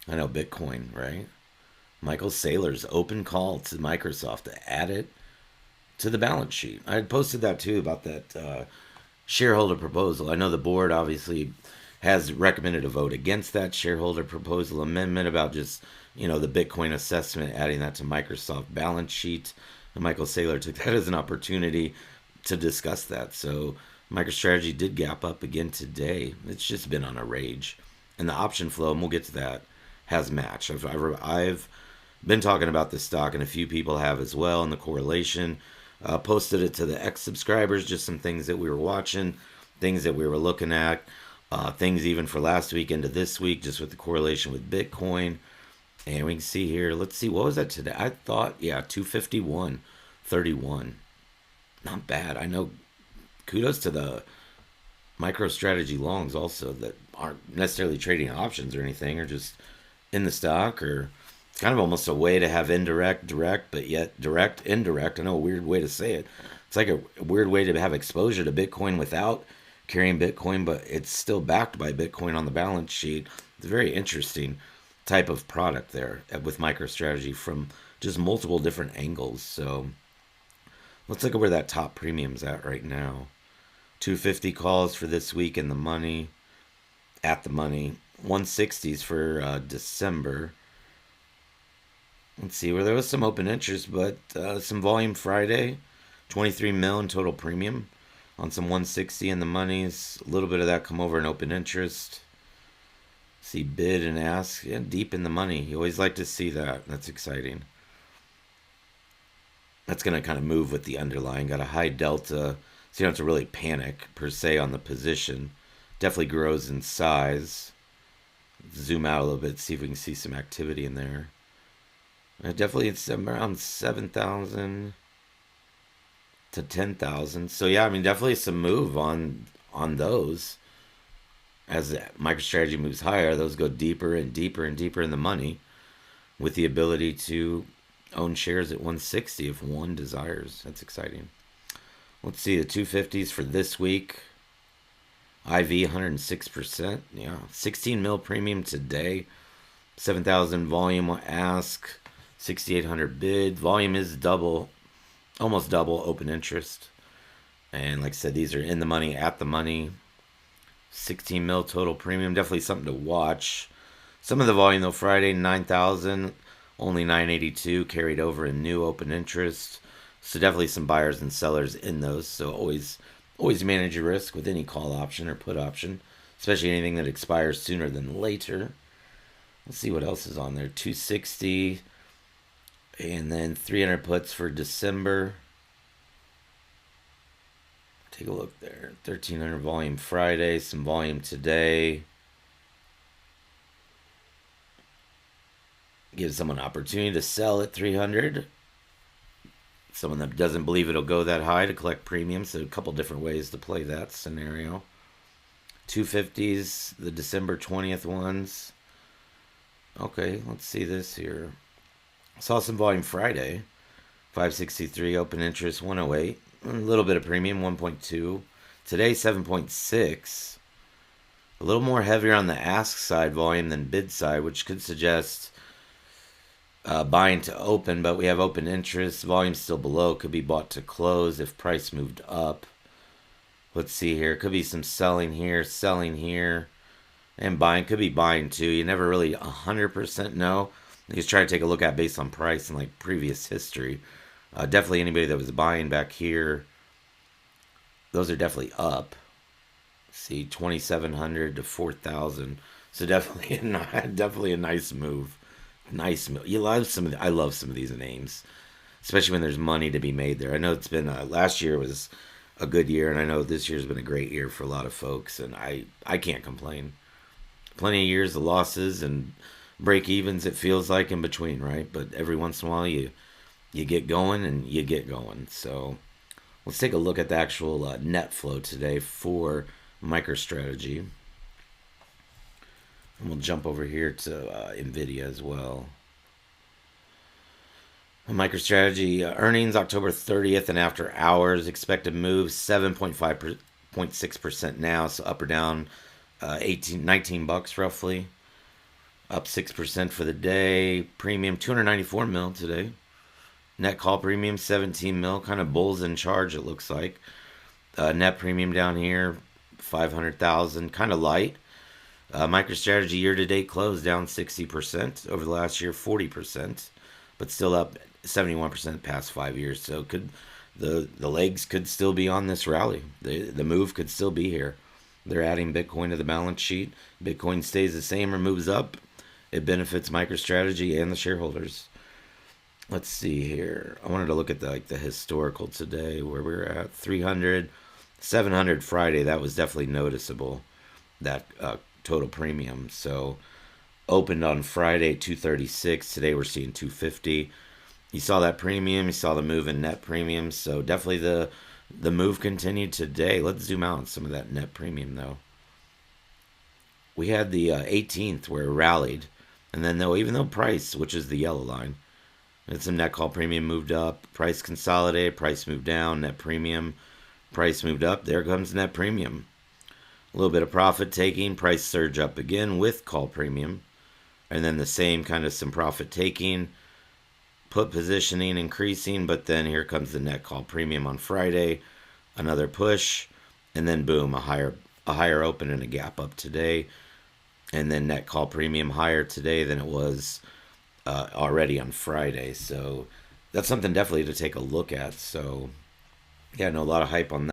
I know Bitcoin, right? Michael Saylor's open call to Microsoft to add it to the balance sheet. I had posted that too about that shareholder proposal. I know the board obviously has recommended a vote against that shareholder proposal amendment about just, the Bitcoin assessment, adding that to Microsoft balance sheet. And Michael Saylor took that as an opportunity to discuss that. So MicroStrategy did gap up again today. It's just been on a rage. And the option flow, and we'll get to that, has matched. I've been talking about this stock, and a few people have as well, and the correlation. Posted it to the X subscribers, just some things that we were watching, things that we were looking at, things even for last week into this week, just with the correlation with Bitcoin. And we can see here, let's see, what was that today? I thought, yeah, 251.31. Not bad. I know, kudos to the MicroStrategy longs also that aren't necessarily trading options or anything, or just in the stock, or it's kind of almost a way to have indirect, direct, but yet direct, indirect. I know a weird way to say it. It's like a weird way to have exposure to Bitcoin without carrying Bitcoin, but it's still backed by Bitcoin on the balance sheet. It's a very interesting type of product there with MicroStrategy from just multiple different angles. So let's look at where that top premium's at right now. 250 calls for this week in the money, at the money. 160s for December. Let's see where there was some open interest, but some volume Friday. 23 mil in total premium on some 160 in the monies. A little bit of that come over in open interest. See bid and ask, yeah, deep in the money. You always like to see that. That's exciting. That's going to kind of move with the underlying. Got a high delta, so you don't have to really panic per se on the position. Definitely grows in size. Zoom out a little bit, see if we can see some activity in there. Definitely it's around 7,000 to 10,000. So yeah, I mean definitely some move on those. As MicroStrategy moves higher, those go deeper and deeper and deeper in the money, with the ability to own shares at 160 if one desires. That's exciting. Let's see the 250s for this week. IV 106%. Yeah, 16 mil premium today. 7,000 volume ask. 6,800 bid. Volume is double, almost double open interest. And like I said, these are in the money, at the money. 16 mil total premium. Definitely something to watch. Some of the volume though, Friday 9,000, only 982 carried over in new open interest. So definitely some buyers and sellers in those. So always manage your risk with any call option or put option, especially anything that expires sooner than later. Let's see what else is on there. 260 and then 300 puts for December. Take a look there. 1,300 volume Friday, some volume today. Gives someone an opportunity to sell at 300. Someone that doesn't believe it'll go that high to collect premium. So a couple different ways to play that scenario. 250s, the December 20th ones. Okay, let's see this here. Saw some volume Friday. 563 open interest 108. A little bit of premium 1.2. Today 7.6. A little more heavier on the ask side volume than bid side, which could suggest buying to open, but we have open interest. Volume still below. Could be bought to close if price moved up. Let's see here. Could be some selling here, and buying. Could be buying too. You never really 100% know. You just try to take a look at based on price and like previous history. Definitely anybody that was buying back here, those are definitely up. See, 2,700 to 4,000. So definitely, definitely a nice move. Nice move. You love some of I love some of these names, especially when there's money to be made there. I know it's been last year was a good year, and I know this year's been a great year for a lot of folks, and I can't complain. Plenty of years of losses and break evens. It feels like in between, right? But every once in a while, you get going and you get going. So let's take a look at the actual net flow today for MicroStrategy. And we'll jump over here to NVIDIA as well. MicroStrategy earnings October 30th and after hours. Expected move 7.6% now, so up or down 19 bucks roughly. up 6% for the day. Premium 294 mil today. Net call premium 17 mil. Kind of bulls in charge, it looks like. Net premium down here 500,000. Kind of light. MicroStrategy year to date closed down 60%. Over the last year, 40%. But still up 71% past 5 years. So could the legs could still be on this rally. The move could still be here. They're adding Bitcoin to the balance sheet. Bitcoin stays the same or moves up. It benefits MicroStrategy and the shareholders. Let's see here. I wanted to look at the historical today where we were at 300, 700 Friday. That was definitely noticeable. That total premium. So opened on Friday 236. Today we're seeing 250. You saw that premium. You saw the move in net premium. So definitely the move continued today. Let's zoom out on some of that net premium though. We had the 18th where it rallied, and then though even though price, which is the yellow line, and some net call premium moved up, price consolidated, price moved down, net premium, price moved up. There comes net premium. A little bit of profit taking, price surge up again with call premium, and then the same kind of some profit taking, put positioning increasing, but then here comes the net call premium on Friday, another push, and then boom, a higher open and a gap up today, and then net call premium higher today than it was already on Friday. So that's something definitely to take a look at. So yeah, no, a lot of hype on that.